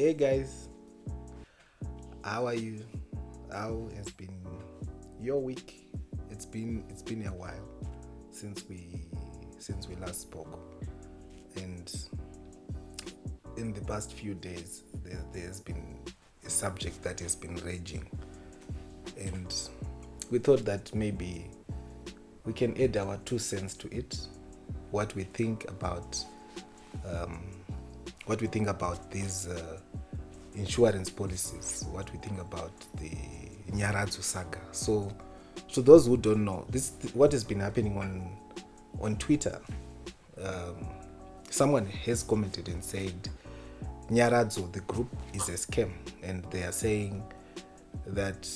Hey guys, how are you? How has been your week? It's been a while since we last spoke, and in the past few days there's been a subject that has been raging, and we thought that maybe we can add our 2 cents to it, what we think about um, these insurance policies, what we think about the Nyaradzu saga. So, to those who don't know, this what has been happening on Twitter. Um, Someone has commented and said Nyaradzu, the group, is a scam, and they are saying that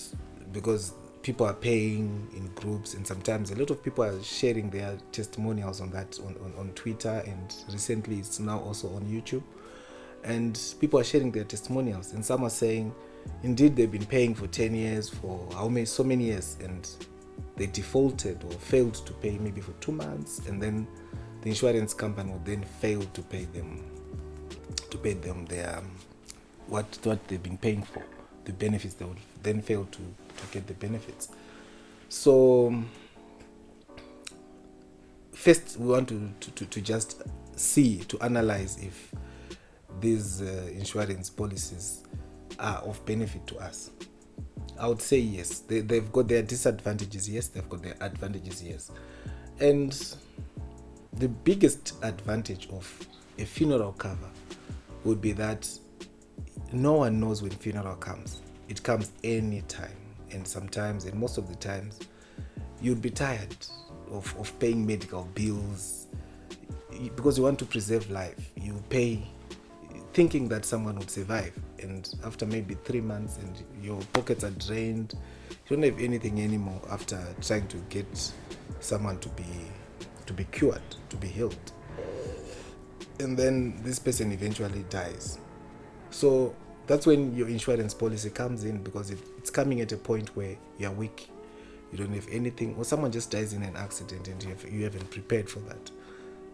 because people are paying in groups, and sometimes a lot of people are sharing their testimonials on that on Twitter, and recently it's now also on YouTube, and people are sharing their testimonials, and some are saying indeed they've been paying for 10 years, for so many years, and they defaulted or failed to pay maybe for 2 months, and then the insurance company would then fail to pay them their what they've been paying for, the benefits. They would then fail to get the benefits. So first we want to just to analyze if these insurance policies are of benefit to us. I would say yes. They've got their disadvantages, yes. They've got their advantages, yes. And the biggest advantage of a funeral cover would be that no one knows when funeral comes. It comes anytime, and sometimes, and most of the times, you'd be tired of paying medical bills because you want to preserve life. You pay thinking that someone would survive, and after maybe 3 months and your pockets are drained, you don't have anything anymore after trying to get someone to be cured, to be healed, and then this person eventually dies. So that's when your insurance policy comes in, because it's coming at a point where you're weak, you don't have anything, or someone just dies in an accident and you haven't prepared for that.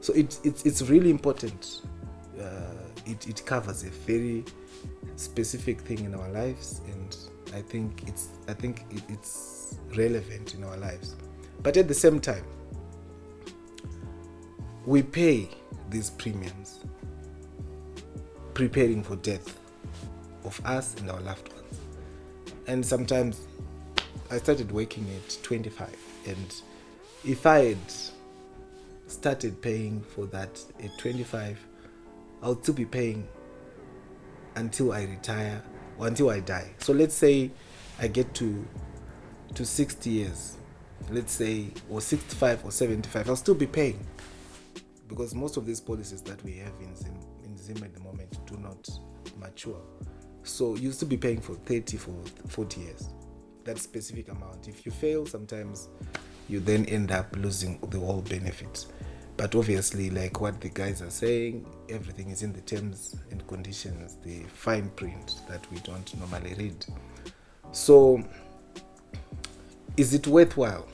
So it's really important. It covers a very specific thing in our lives, and I think it's relevant in our lives. But at the same time, we pay these premiums preparing for death of us and our loved ones. And sometimes I started working at 25, and if I had started paying for that at 25, I'll still be paying until I retire or until I die. So let's say I get to 60 years, let's say, or 65 or 75, I'll still be paying, because most of these policies that we have in Zim at the moment do not mature. So you still be paying for 30, for 40 years, that specific amount. If you fail, sometimes you then end up losing the whole benefit. But obviously, like what the guys are saying, everything is in the terms and conditions, the fine print that we don't normally read. So is it worthwhile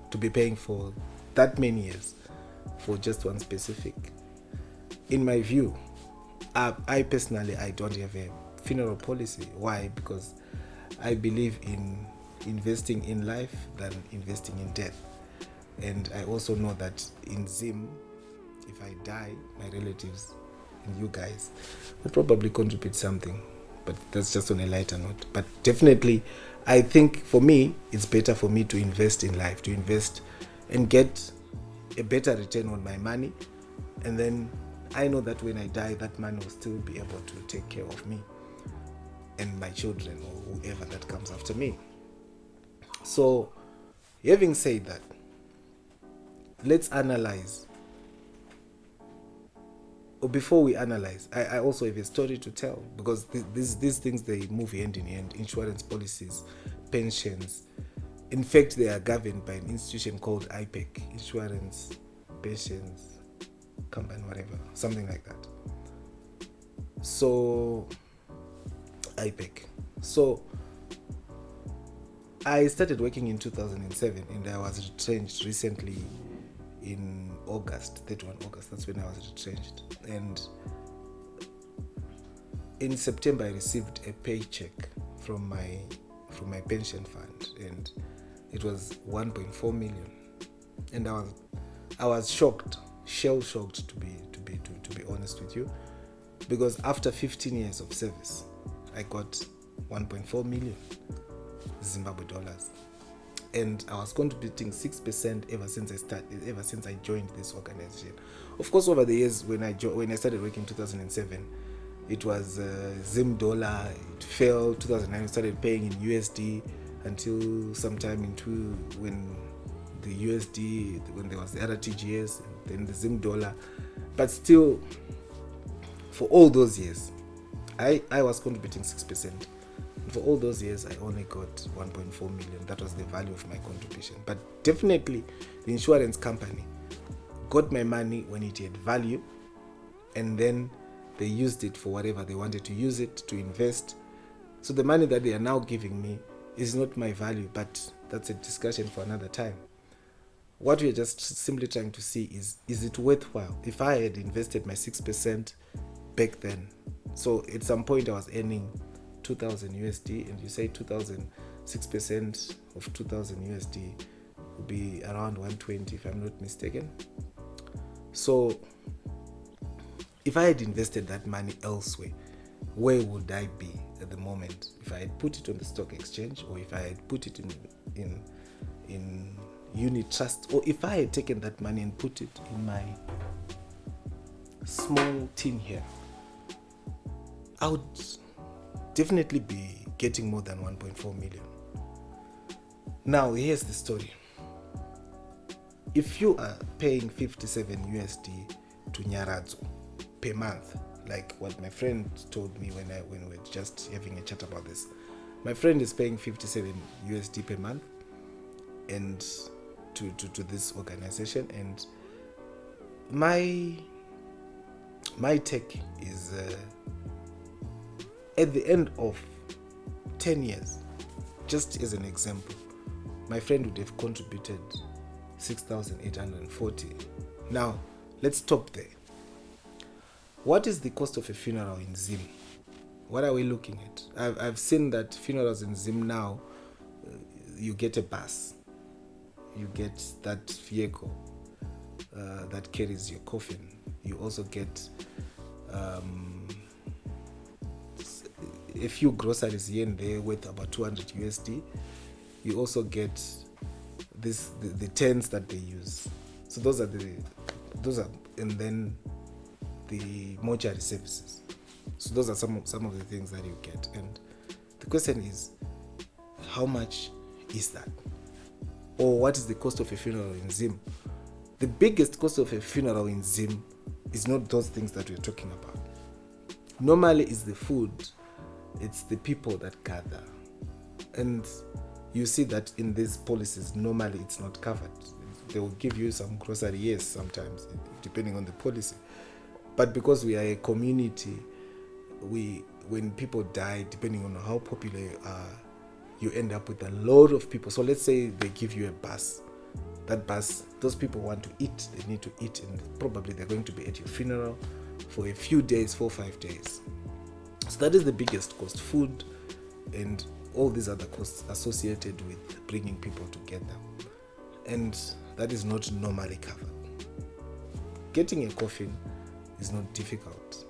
to be paying for that many years for just one specific? In my view, I personally, I don't have a funeral policy. Why? Because I believe in investing in life than investing in death. And I also know that in Zim, if I die, my relatives and you guys will probably contribute something. But that's just on a lighter note. But definitely, I think for me, it's better for me to invest in life, to invest and get a better return on my money. And then I know that when I die, that money will still be able to take care of me and my children or whoever that comes after me. So, having said that, let's analyze. Or before we analyze, I also have a story to tell, because these things, they move hand in hand. Insurance policies, pensions. In fact, they are governed by an institution called IPEC, Insurance Pensions Company, whatever, something like that. So, IPEC. So, I started working in 2007, and I was retrenched recently in August, 31 August. That's when I was retrenched. And in September, I received a paycheck from my pension fund, and it was 1.4 million, and I was shocked, shell shocked, to be honest with you, because after 15 years of service, I got 1.4 million Zimbabwe dollars, and I was contributing 6% ever since I joined this organization. Of course, over the years, when I started working in 2007, it was Zim dollar. It fell. 2009, we started paying in USD until sometime when the USD, when there was the other TGS, then the Zim dollar. But still, for all those years, I was contributing 6%. For all those years, I only got 1.4 million. That was the value of my contribution. But definitely, the insurance company got my money when it had value, and then they used it for whatever they wanted to use it to invest. So the money that they are now giving me is not my value, but that's a discussion for another time. What we're just simply trying to see is it worthwhile? If I had invested my 6% back then, so at some point I was earning 2,000 USD, and you say 2,000, 6% of 2,000 USD would be around 120, if I'm not mistaken. So if I had invested that money elsewhere, where would I be at the moment? If I had put it on the stock exchange, or if I had put it in unit trust, or if I had taken that money and put it in my small tin here, I would definitely be getting more than 1.4 million. Now, here's the story. If you are paying 57 USD to Nyaradzo per month, like what my friend told me when we were just having a chat about this, my friend is paying 57 USD per month, and to this organization, and my take is at the end of 10 years, just as an example, my friend would have contributed 6,840. Now, let's stop there. What is the cost of a funeral in Zim? What are we looking at? I've seen that funerals in Zim now, you get a bus, you get that vehicle that carries your coffin. You also get a few groceries here and there worth about 200 USD. You also get the tents that they use. So those are, and then the mortuary services. So those are some of the things that you get. And the question is, how much is that? Or what is the cost of a funeral in Zim? The biggest cost of a funeral in Zim is not those things that we're talking about. Normally it's the food, it's the people that gather. And you see that in these policies, normally it's not covered. They will give you some grocery, yes, sometimes, depending on the policy. But because we are a community, when people die, depending on how popular you are, you end up with a lot of people. So let's say they give you a bus. That bus, those people want to eat, they need to eat, and probably they're going to be at your funeral for a few days, 4 or 5 days. So that is the biggest cost, food and all these other costs associated with bringing people together. And that is not normally covered. Getting a coffin is not difficult.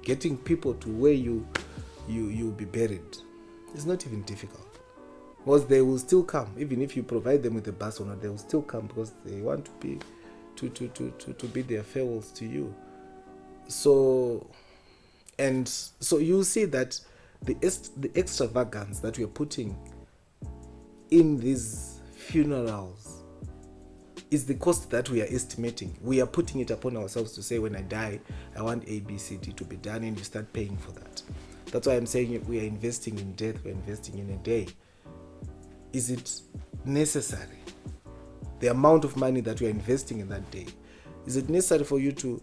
Getting people to where you'll be buried is not even difficult. Because they will still come, even if you provide them with a bus or not, they will still come because they want to be their farewells to you. So you see that the extravagance that we are putting in these funerals is the cost that we are estimating. We are putting it upon ourselves to say, when I die, I want A, B, C, D to be done, and you start paying for that. That's why I'm saying we are investing in death, we're investing in a day. Is it necessary? The amount of money that we are investing in that day, is it necessary for you to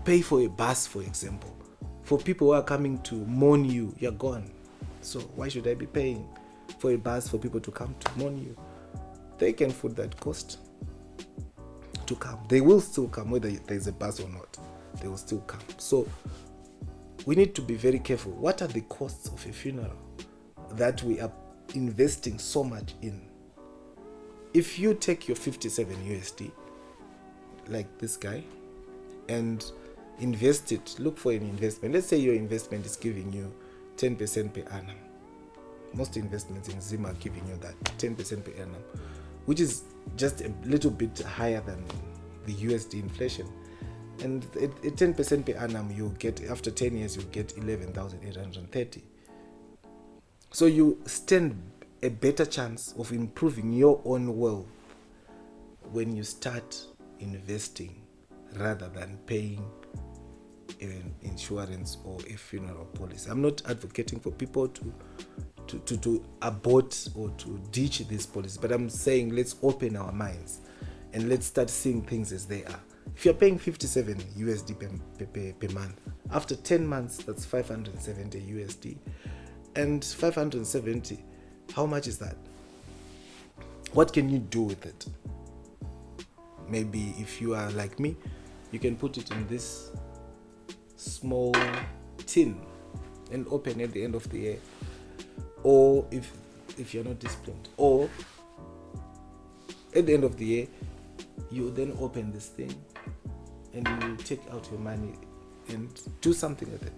pay for a bus, for example? For people who are coming to mourn you, you're gone. So why should I be paying for a bus for people to come to mourn you? They can afford that cost to come. They will still come, whether there's a bus or not. They will still come. So we need to be very careful. What are the costs of a funeral that we are investing so much in? If you take your 57 USD, like this guy, and invest it, look for an investment. Let's say your investment is giving you 10% per annum. Most investments in Zim are giving you that 10% per annum, which is just a little bit higher than the USD inflation. And at 10% per annum, you get, after 10 years, you get 11,830. So you stand a better chance of improving your own wealth when you start investing rather than paying an insurance or a funeral policy. I'm not advocating for people to abort or to ditch this policy, but I'm saying let's open our minds and let's start seeing things as they are. If you're paying 57 USD per month, after 10 months, that's 570 USD. And 570, how much is that? What can you do with it? Maybe if you are like me, you can put it in this small tin and open at the end of the year. Or if you're not disciplined, or at the end of the year, you then open this thing and you take out your money and do something with it.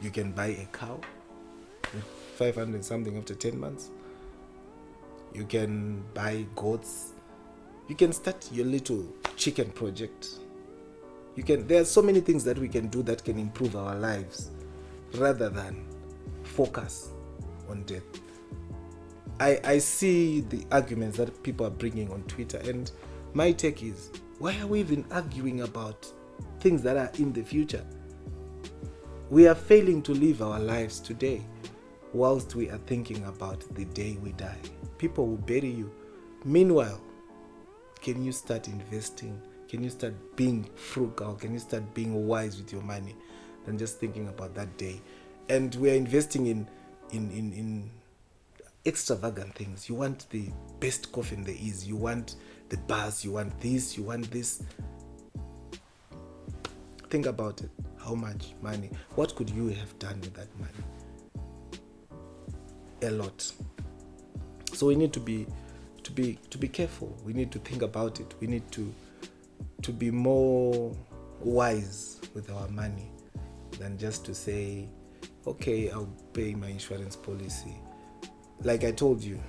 You can buy a cow with 500 something after 10 months. You can buy goats. You can start your little chicken project. There are so many things that we can do that can improve our lives rather than focus on death. I see the arguments that people are bringing on Twitter, and my take is, why are we even arguing about things that are in the future? We are failing to live our lives today whilst we are thinking about the day we die. People will bury you. Meanwhile, can you start investing? Can you start being frugal? Can you start being wise with your money than just thinking about that day? And we are investing in extravagant things. You want the best coffin there is. You want the bus. You want this. You want this. Think about it. How much money? What could you have done with that money? A lot. So we need to be careful. We need to think about it. We need to be more wise with our money than just to say, okay, I'll pay my insurance policy. Like I told you,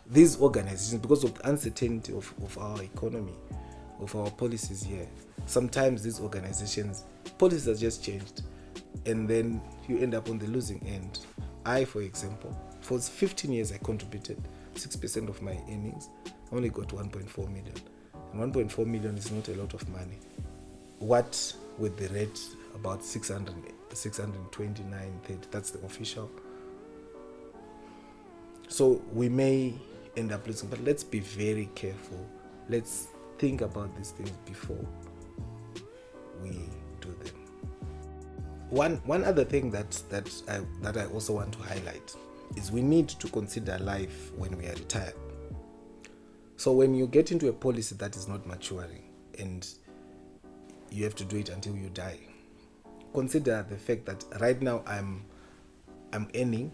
these organizations, because of the uncertainty of our economy, of our policies here, sometimes these organizations, policies have just changed, and then you end up on the losing end. I, for example, for 15 years I contributed 6% of my earnings. I only got 1.4 million. And 1.4 million is not a lot of money. What with the rate, about 629, 30, that's the official. So we may end up losing, but let's be very careful. Let's think about these things before we do them. One other thing that I also want to highlight is we need to consider life when we are retired. So when you get into a policy that is not maturing and you have to do it until you die, consider the fact that right now I'm earning,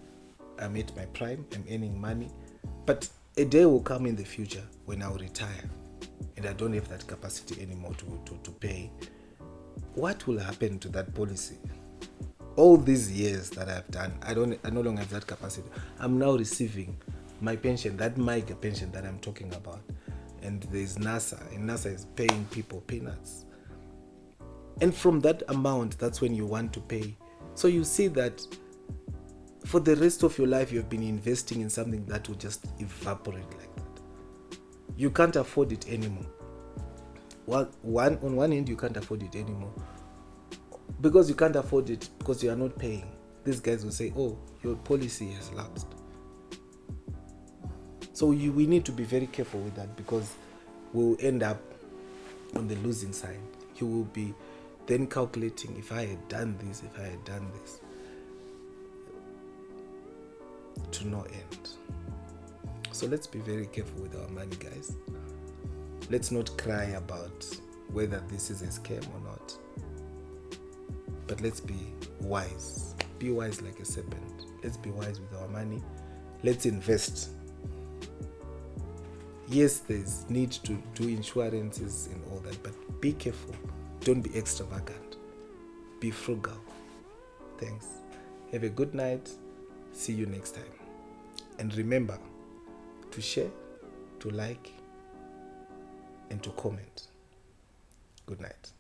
I'm at my prime, I'm earning money, but a day will come in the future when I'll retire and I don't have that capacity anymore to pay. What will happen to that policy? All these years that I've done, I no longer have that capacity. I'm now receiving my pension, that MIGA pension that I'm talking about. And there's NASA, and NASA is paying people peanuts. And from that amount, that's when you want to pay. So you see that for the rest of your life, you've been investing in something that will just evaporate like that. You can't afford it anymore. On one end, you can't afford it anymore. Because you can't afford it because you are not paying. These guys will say, oh, your policy has lapsed. So we need to be very careful with that, because we'll end up on the losing side. You will be then calculating, if I had done this, to no end. So let's be very careful with our money, guys. Let's not cry about whether this is a scam or not. but let's be wise. Be wise like a serpent. Let's be wise with our money. Let's invest. Yes, there's need to do insurances and all that, but be careful. Don't be extravagant. Be frugal. Thanks. Have a good night. See you next time. And remember to share, to like, and to comment. Good night.